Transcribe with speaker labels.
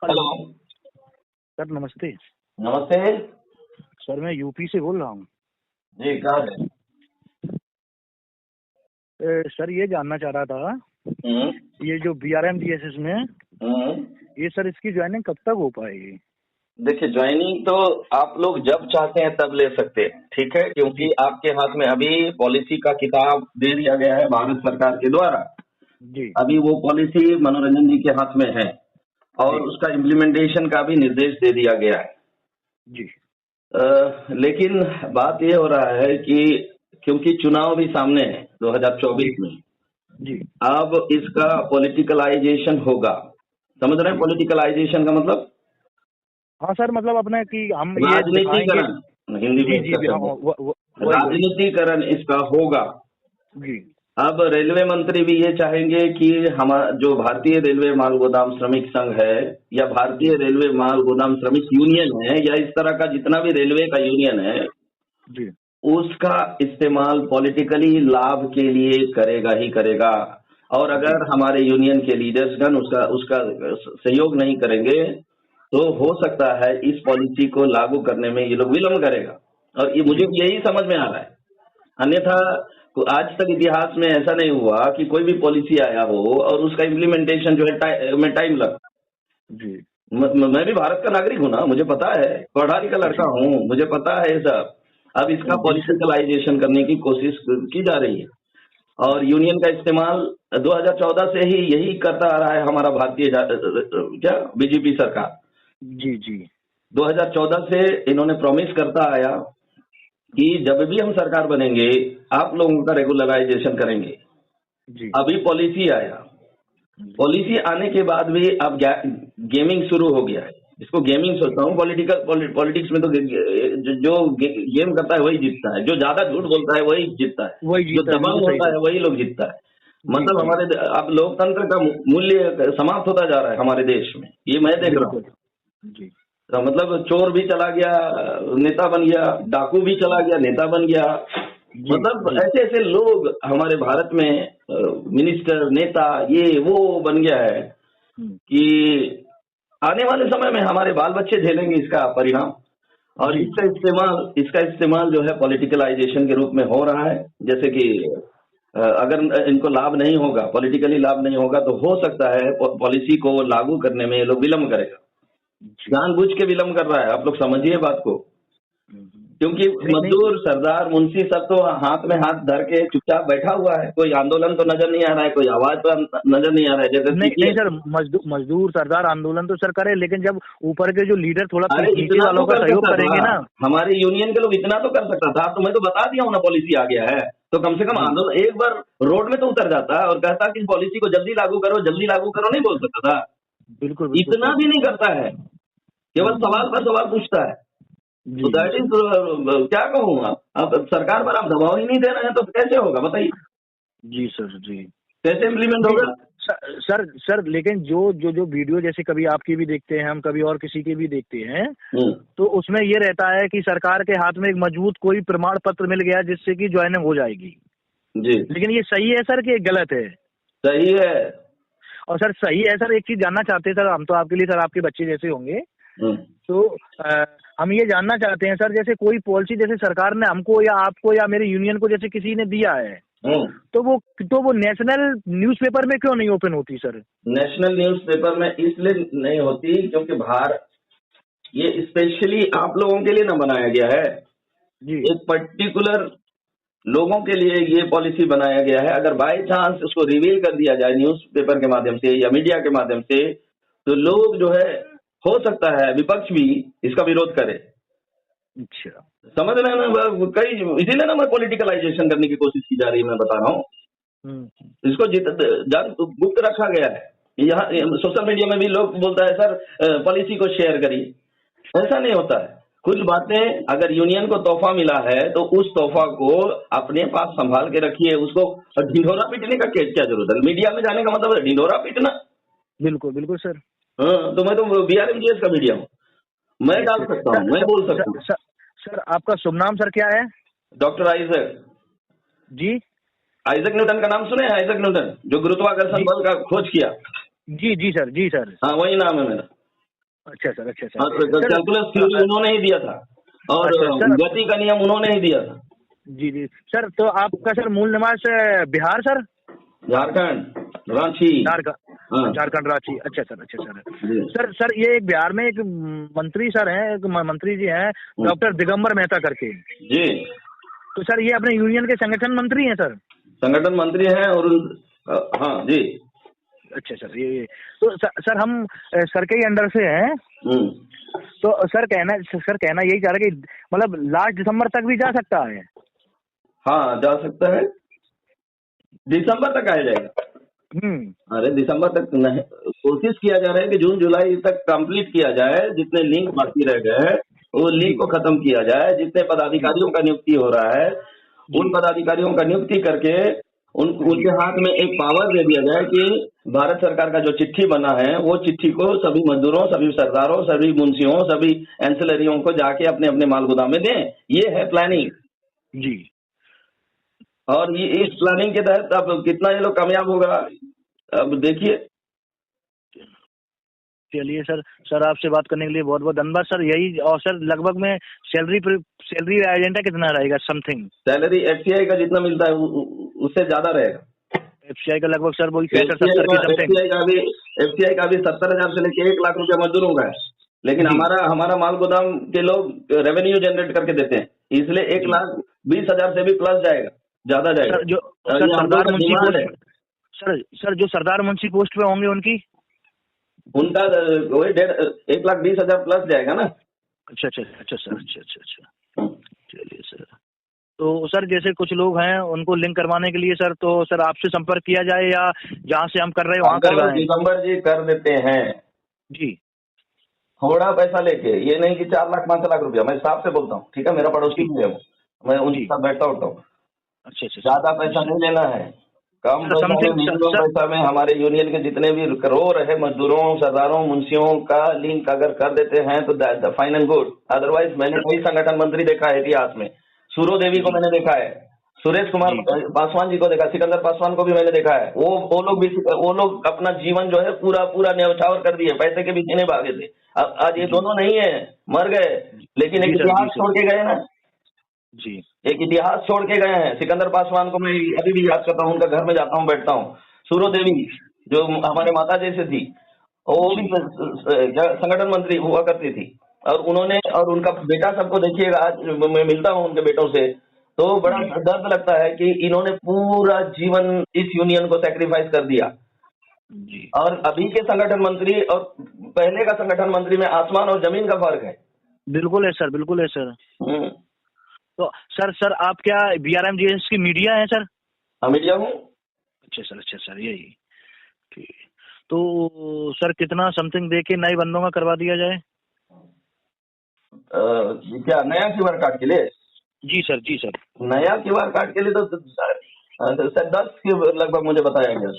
Speaker 1: Hello.
Speaker 2: Hello.
Speaker 1: Sir नमस्ते।
Speaker 2: नमस्ते।
Speaker 1: Sir मैं यूपी से बोल रहा हूँ।
Speaker 2: जी कहाँ से?
Speaker 1: सर ये जानना चाह रहा था,
Speaker 2: हम्म
Speaker 1: ये जो BRMDSS में,
Speaker 2: हम्म
Speaker 1: ये सर इसकी ज्वाइनिंग कब तक हो पाएगी?
Speaker 2: देखिए, ज्वाइनिंग तो आप लोग जब चाहते हैं तब ले सकते हैं, ठीक है,
Speaker 1: जी
Speaker 2: क्योंकि आपके हाथ में अभी पॉलिसी का किताब दे दिया गया है भारत सरकार के द्वारा।
Speaker 1: जी
Speaker 2: अभी वो पॉलिसी मनोरंजन जी के हाथ में है और
Speaker 1: जी
Speaker 2: उसका इम्प्लीमेंटेशन का भी निर्देश दे दिया गया है।
Speaker 1: जी
Speaker 2: लेकिन बात ये हो रहा है कि क्योंकि चुनाव भी सामने है
Speaker 1: जी
Speaker 2: 2024 में,
Speaker 1: जी
Speaker 2: अब इसका पॉलिटिकलाइजेशन होगा। समझ रहे हैं
Speaker 1: जी।
Speaker 2: पॉलिटिकलाइजेशन का मतलब?
Speaker 1: हाँ सर, मतलब अपने कि हम ये दिखाएंगे।
Speaker 2: राजनीतिकरण, हिंदी में
Speaker 1: जी
Speaker 2: इसका
Speaker 1: जी हाँ,
Speaker 2: शब्द है,
Speaker 1: वही वही।
Speaker 2: राजनीतिकरण इसका होगा।
Speaker 1: जी
Speaker 2: अब रेलवे मंत्री भी ये चाहेंगे कि हम जो भारतीय रेलवे माल गोदाम श्रमिक संघ है या
Speaker 1: जी
Speaker 2: भारतीय रेलवे माल गोदाम श्रमिक यूनियन है या इस तरह का जितना भी रेलवे का यूनियन है,
Speaker 1: जी
Speaker 2: उसका इस्तेमाल पॉलिटिकली लाभ के लिए करेगा ही करेगा। और
Speaker 1: जी
Speaker 2: अगर हमारे यूनियन के लीडर्सगण उसका उसका सहयोग नहीं करेंगे तो हो सकता है इस पॉलिसी को लागू करने में ये लोग विलम्ब करेगा। और ये मुझे
Speaker 1: जी
Speaker 2: यही समझ में आ रहा है। अन्यथा आज तक इतिहास में ऐसा नहीं हुआ कि कोई भी पॉलिसी आया हो और उसका इम्प्लीमेंटेशन जो है में टाइम लगा।
Speaker 1: जी
Speaker 2: मैं भी भारत का नागरिक हूं ना, मुझे पता है, पढ़ा लिखा लड़का
Speaker 1: जी
Speaker 2: हूँ, मुझे पता है ये सब। अब इसका
Speaker 1: जी सर।
Speaker 2: पॉलिटिकलाइजेशन करने की कोशिश की जा रही है और यूनियन का इस्तेमाल 2014 से ही यही करता आ रहा है हमारा भारतीय क्या बीजेपी सरकार।
Speaker 1: जी जी
Speaker 2: 2014 से इन्होंने प्रॉमिस करता आया कि जब भी हम सरकार बनेंगे आप लोगों का रेगुलराइजेशन करेंगे।
Speaker 1: जी
Speaker 2: अभी पॉलिसी आया,
Speaker 1: जी
Speaker 2: पॉलिसी आने के बाद भी अब गेमिंग शुरू हो गया है। इसको गेमिंग सोचता हूँ। पॉलिटिक्स में तो जो गेम करता है वही जीतता है, जो ज्यादा झूठ बोलता है वही जीतता है,
Speaker 1: वही
Speaker 2: जो
Speaker 1: जीता है, बिल्कुल
Speaker 2: दबंग
Speaker 1: सही
Speaker 2: होता
Speaker 1: सर।
Speaker 2: है वही लोग जीतता है।
Speaker 1: जी
Speaker 2: मतलब
Speaker 1: जी
Speaker 2: हमारे अब लोकतंत्र का मूल्य समाप्त होता जा रहा है हमारे देश में, ये मैं देख रहा हूँ।
Speaker 1: बिल्कुल। जी
Speaker 2: तो मतलब चोर भी चला गया नेता बन गया, डाकू भी चला गया नेता बन गया।
Speaker 1: जी
Speaker 2: मतलब
Speaker 1: जी
Speaker 2: ऐसे ऐसे लोग हमारे भारत में मिनिस्टर नेता ये वो बन गया है
Speaker 1: हम्म,
Speaker 2: कि आने वाले समय में हमारे बाल बच्चे झेलेंगे इसका परिणाम। और
Speaker 1: जी जी
Speaker 2: इसका इस्तेमाल जो है पॉलिटिकलाइजेशन के रूप में हो रहा है। जैसे कि अगर इनको लाभ नहीं होगा, पॉलिटिकली लाभ नहीं होगा तो हो सकता है पॉलिसी को लागू करने में ये लोग विलम्ब करेगा।
Speaker 1: जी।
Speaker 2: जानबूझ के विलम्ब कर रहा है, आप लोग समझिए बात को। क्योंकि
Speaker 1: नहीं नहीं।
Speaker 2: मजदूर सरदार मुंशी सब तो हाथ में हाथ धर के चुपचाप बैठा हुआ है, कोई आंदोलन तो नजर नहीं आ रहा है, कोई आवाज तो नजर नहीं आ रहा है। जैसे
Speaker 1: नहीं नहीं
Speaker 2: सीपीएम,
Speaker 1: सर, मजदूर सरदार आंदोलन तो सर करे, लेकिन जब ऊपर के जो लीडर थोड़ा
Speaker 2: अरे
Speaker 1: नीचे
Speaker 2: इतना तो
Speaker 1: वालों का
Speaker 2: कर
Speaker 1: सहयोग
Speaker 2: सकता था,
Speaker 1: करेंगे ना।
Speaker 2: हमारे यूनियन के लोग इतना तो कर सकता था। तो मैं तो बता दिया हूँ ना पॉलिसी आ गया है, तो कम से कम
Speaker 1: जी
Speaker 2: आंदोलन एक बार रोड में तो उतर जाता और कहता कि पॉलिसी को जल्दी लागू करो, नहीं बोल सकता था?
Speaker 1: बिल्कुल बिल्कुल
Speaker 2: इतना
Speaker 1: सर।
Speaker 2: भी नहीं करता है, केवल सवाल पर सवाल पूछता है। तो
Speaker 1: जी जी
Speaker 2: दैट
Speaker 1: सर।
Speaker 2: इज क्या कहूँ, अब सरकार पर आप दबाव ही नहीं दे रहे हैं तो कैसे होगा बताइए,
Speaker 1: जी सर। जी
Speaker 2: कैसे इम्प्लीमेंट
Speaker 1: नहीं
Speaker 2: होगा?
Speaker 1: सर, लेकिन जो जो जो वीडियो जैसे कभी आपकी भी देखते हैं हम, कभी और किसी की भी देखते हैं,
Speaker 2: हम्म,
Speaker 1: तो उसमें ये रहता है कि सरकार के हाथ में एक मजबूत कोई प्रमाण पत्र मिल गया जिससे कि ज्वाइनिंग हो जाएगी।
Speaker 2: जी
Speaker 1: लेकिन ये सही है सर कि ये गलत है?
Speaker 2: सही है।
Speaker 1: और सर सही है सर, एक चीज जानना चाहते हैं सर, हम तो आपके लिए सर आपके बच्चे जैसे होंगे,
Speaker 2: हम्म,
Speaker 1: तो हम ये जानना चाहते हैं सर, जैसे कोई पॉलिसी जैसे सरकार ने हमको या आपको या मेरे यूनियन को जैसे किसी ने दिया है,
Speaker 2: हम्म।
Speaker 1: तो वो नेशनल न्यूज़पेपर में क्यों नहीं ओपन होती सर?
Speaker 2: नेशनल न्यूज़पेपर में इसलिए नहीं होती क्योंकि ये स्पेशली आप लोगों के लिए ना बनाया गया है।
Speaker 1: जी
Speaker 2: एक पर्टिकुलर लोगों के लिए ये पॉलिसी बनाया गया है। अगर बाय चांस उसको रिवील कर दिया जाए न्यूज़पेपर के माध्यम से या मीडिया के माध्यम से, तो लोग जो है, हो सकता है विपक्ष भी इसका विरोध करे।
Speaker 1: अच्छा।
Speaker 2: समझ रहे हैं ना? कई इसीलिए ना मैं पॉलिटिकलाइजेशन करने की कोशिश की जा रही है, मैं बता रहा हूँ।
Speaker 1: हम्म।
Speaker 2: इसको जान गुप्त रखा गया है। यहाँ सोशल मीडिया में भी लोग बोलता है सर पॉलिसी को शेयर करिए, ऐसा नहीं होता है। कुछ बातें अगर यूनियन को तोहफा मिला है तो उस तोहफा को अपने पास संभाल के रखिए, उसको ढिंढोरा पीटने का क्या जरूरत है? मीडिया में जाने का मतलब है ढिंढोरा पीटना?
Speaker 1: बिल्कुल बिल्कुल सर।
Speaker 2: हाँ, तो मैं तो BRMGS का मीडिया हूँ, मैं डाल
Speaker 1: अच्छा
Speaker 2: सकता हूँ,
Speaker 1: सर
Speaker 2: मैं
Speaker 1: सर
Speaker 2: बोल
Speaker 1: सर,
Speaker 2: सकता हूँ।
Speaker 1: सर, सर आपका शुभ नाम सर क्या है?
Speaker 2: डॉक्टर आइजक,
Speaker 1: जी
Speaker 2: आइजक न्यूटन का नाम सुने हैं? आइजक न्यूटन जो गुरुत्वाकर्षण
Speaker 1: जी
Speaker 2: बल का खोज किया,
Speaker 1: जी जी सर। जी सर।
Speaker 2: हाँ वही नाम है मेरा।
Speaker 1: अच्छा सर, अच्छा
Speaker 2: हाँ,
Speaker 1: सर सर।
Speaker 2: कैलकुलस थ्योरी उन्होंने ही दिया था और
Speaker 1: अच्छा सर।
Speaker 2: गति का नियम उन्होंने ही दिया था।
Speaker 1: जी जी सर, तो आपका सर मूल निवास बिहार सर?
Speaker 2: झारखंड, रांची। हाँ
Speaker 1: झारखंड रांची, अच्छा सर, अच्छा सर।
Speaker 2: जी।
Speaker 1: सर सर ये एक बिहार में एक मंत्री सर हैं, एक मंत्री जी हैं, डॉक्टर दिगंबर मेहता करके।
Speaker 2: जी,
Speaker 1: तो सर ये अपने यूनियन के संगठन मंत्री हैं सर?
Speaker 2: संगठन मंत्री हैं और हाँ जी।
Speaker 1: अच्छा सर, ये तो सर हम सर के ही अंडर से हैं। तो सर कहना यही चाह रहा है कि मतलब लास्ट दिसंबर तक भी जा सकता है?
Speaker 2: हाँ, जा सकता है, दिसंबर तक आ जाएगा। अरे दिसंबर तक नहीं, कोशिश किया जा रहा है कि जून जुलाई तक कंप्लीट किया जाए, जितने लिंक बाकी रह गए हैं वो लिंक को खत्म किया जाए, जितने पदाधिकारियों का नियुक्ति हो रहा है उन पदाधिकारियों का नियुक्ति करके उनके हाथ में एक पावर दे दिया जाए कि भारत सरकार का जो चिट्ठी बना है वो चिट्ठी को सभी मजदूरों, सभी सरदारों, सभी मुंशियों, सभी एंसिलरियों को जाके अपने अपने माल गोदाम में दें। ये है प्लानिंग
Speaker 1: जी।
Speaker 2: और ये इस प्लानिंग के तहत अब कितना ये लोग कामयाब होगा अब देखिए।
Speaker 1: चलिए सर, सर आपसे बात करने के लिए बहुत बहुत धन्यवाद सर। यही, और सर लगभग में सैलरी एजेंडा कितना रहेगा समथिंग?
Speaker 2: सैलरी एफसीआई का जितना मिलता है उससे ज्यादा रहेगा।
Speaker 1: एफसीआई का लगभग सर वही 65-70 की समथिंग।
Speaker 2: एफसीआई का भी 70,000 से लेके 1 लाख रुपया मजदूरों का है, लेकिन हमारा माल गोदाम के लोग रेवेन्यू जनरेट करके देते हैं, इसलिए 1,20,000 से भी प्लस जाएगा, ज्यादा जाएगा।
Speaker 1: सर जो सरदार मुंशी पोस्ट, सर जो सरदार मुंशी पोस्ट पे होंगे
Speaker 2: उनका वही 1,20,000 प्लस जाएगा ना।
Speaker 1: अच्छा अच्छा अच्छा सर, अच्छा अच्छा अच्छा। चलिए सर, तो सर जैसे कुछ लोग हैं उनको लिंक करवाने के लिए सर, तो सर आपसे संपर्क किया जाए या जहाँ से हम कर रहे हैं वहाँ करवाएं?
Speaker 2: दिगंबर जी कर देते हैं
Speaker 1: जी।
Speaker 2: थोड़ा पैसा लेके, ये नहीं कि 4 लाख 5 लाख रुपया, मैं साफ से बोलता हूँ, ठीक है, मेरा पड़ोसी भी है, मैं उनके साथ बैठता उठता हूँ।
Speaker 1: अच्छा अच्छा,
Speaker 2: ज्यादा पैसा नहीं लेना है, कम पैसा में, मिनिमम पैसा में हमारे यूनियन के जितने भी रो रहे मजदूरों, सरदारों, मुंशियों का लिंक अगर कर देते हैं तो फाइन एंड गुड। अदरवाइज मैंने कई संगठन मंत्री देखा है इतिहास में, सूरो देवी को मैंने देखा है, सुरेश कुमार पासवान जी को देखा, सिकंदर पासवान को भी मैंने देखा है। वो लोग अपना जीवन जो है पूरा पूरा न्यौछावर कर दिए, पैसे के पीछे नहीं भागे थे। आज ये दोनों नहीं है, मर गए, लेकिन एक इतिहास छोड़ के गए ना जी, एक इतिहास छोड़ के गए हैं। सिकंदर पासवान को मैं अभी भी याद करता हूँ, उनका घर में जाता हूँ, बैठता हूँ। सूरो देवी जो हमारे माता जैसे थी, वो भी संगठन मंत्री हुआ करती थी, और उन्होंने और उनका बेटा, सबको देखिएगा, आज मैं मिलता हूँ उनके बेटों से तो बड़ा दर्द लगता है कि इन्होंने पूरा जीवन इस यूनियन को सैक्रिफाइस कर दिया जी। और अभी के संगठन मंत्री और पहले का संगठन मंत्री में आसमान और जमीन का फर्क है।
Speaker 1: बिल्कुल है सर, बिल्कुल है सर। तो सर आप क्या BRMGS की मीडिया है सर?
Speaker 2: हाँ, मीडिया हूँ। अच्छा
Speaker 1: सर, यही ठीक। तो सर कितना समथिंग दे के नए बंदों का करवा दिया जाए?
Speaker 2: क्या नया क्यूआर कार्ड के लिए?
Speaker 1: जी सर।
Speaker 2: नया क्यूआर कार्ड के लिए तो सर 10 के लगभग मुझे बताया गया।